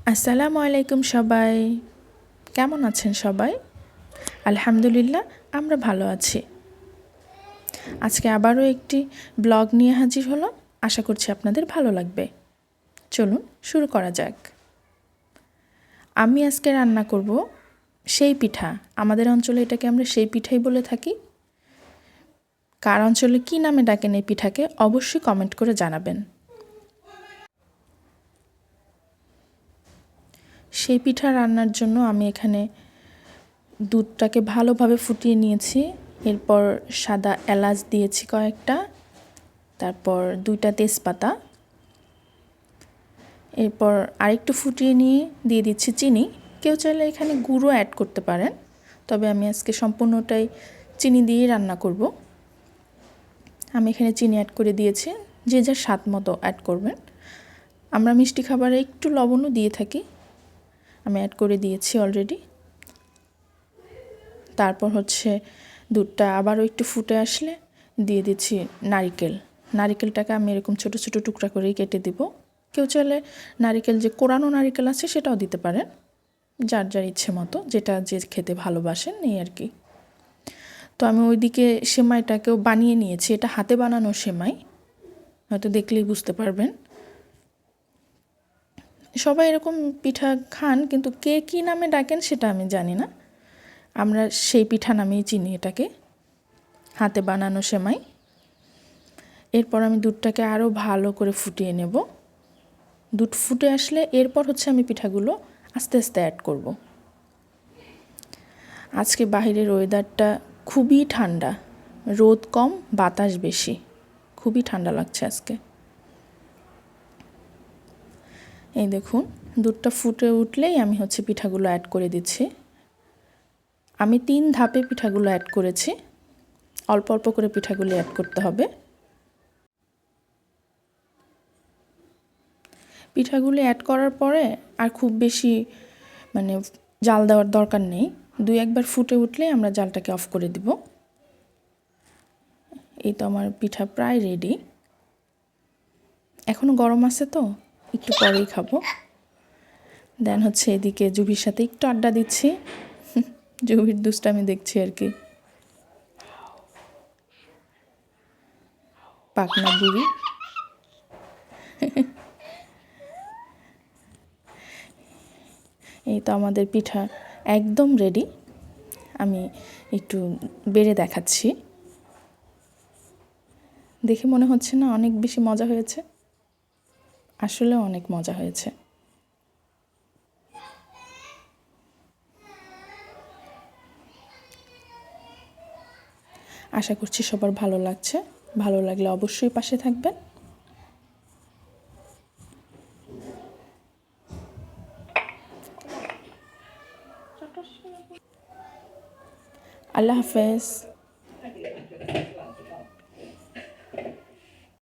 আসসালামু আলাইকুম সবাই, কেমন আছেন সবাই? আলহামদুলিল্লাহ, আমরা ভালো আছি। আজকে আবারও একটি ব্লগ নিয়ে হাজির হলাম। আশা করছি আপনাদের ভালো লাগবে। চলুন শুরু করা যাক। আমি আজকে রান্না করব সেই পিঠা। আমাদের অঞ্চলে এটাকে আমরা সেই পিঠাই বলে থাকি। কার অঞ্চলে কী নামে ডাকেন এই পিঠাকে অবশ্যই কমেন্ট করে জানাবেন। সেই পিঠা রান্নার জন্য আমি এখানে দুধটাকে ভালোভাবে ফুটিয়ে নিয়েছি। এরপর সাদা এলাচ দিয়েছি কয়েকটা, তারপর 2টা তেজপাতা। এরপর আরেকটু ফুটিয়ে নিয়ে দিয়ে দিচ্ছি চিনি। কেউ চাইলে এখানে গুঁড়ো অ্যাড করতে পারেন, তবে আমি আজকে সম্পূর্ণটাই চিনি দিয়েই রান্না করব। আমি এখানে চিনি অ্যাড করে দিয়েছি, যে যার স্বাদ মতো অ্যাড করবেন। আমরা মিষ্টি খাবারে একটু লবণও দিয়ে থাকি, আমি অ্যাড করে দিয়েছি অলরেডি। তারপর দুধটা আবারও একটু ফুটে আসলে দিয়ে দিচ্ছি নারিকেলটাকে আমি এরকম ছোট ছোট টুকরা করেই কেটে দিব। কেউ চাইলে নারিকেল, যে কোরানো নারিকেল আছে সেটাও দিতে পারেন, যার যার ইচ্ছে মতো, যেটা যে খেতে ভালোবাসেন এই আর কি। তো আমি ওইদিকে সেমাইটাকেও বানিয়ে নিয়েছি। এটা হাতে বানানো সেমাই, হয়তো দেখলেই বুঝতে পারবেন। সবাই এরকম পিঠা খান, কিন্তু কে কী নামে ডাকেন সেটা আমি জানি না। আমরা সেই পিঠা নামেই চিনি এটাকে, হাতে বানানো সেমাই। এরপর আমি দুধটাকে আরও ভালো করে ফুটিয়ে নেব। দুধ ফুটে আসলে এরপর আমি পিঠাগুলো আস্তে আস্তে অ্যাড করব। আজকে বাহিরের ওয়েদারটা খুবই ঠান্ডা, রোদ কম, বাতাস বেশি, খুবই ঠান্ডা লাগছে আজকে। এই দেখুন, দুধটা ফুটে উঠলেই আমি পিঠাগুলো অ্যাড করে দিচ্ছি। আমি 3 ধাপে পিঠাগুলো অ্যাড করেছি, অল্প অল্প করে পিঠাগুলো অ্যাড করতে হবে। পিঠাগুলো অ্যাড করার পরে আর খুব বেশি জাল দেওয়ার দরকার নেই। 2-1 বার ফুটে উঠলে আমরা জালটাকে অফ করে দিব। এই তো আমার পিঠা প্রায় রেডি। এখনও গরম আছে, তো একটু পরেই খাবো। দেন এদিকে জুবির সাথে একটু আড্ডা দিচ্ছি। জুবির দুষ্টামি দেখছি আর কি। পাকনা বুড়ি। এই তো আমাদের পিঠা একদম রেডি। আমি একটু বেড়ে দেখাচ্ছি। দেখে মনে হচ্ছে না অনেক বেশি মজা হয়েছে? আসলে অনেক মজা হয়েছে। আশা করছি সবার ভালো লাগছে। ভালো লাগলে অবশ্যই পাশে থাকবেন। আল্লাহ হাফেজ।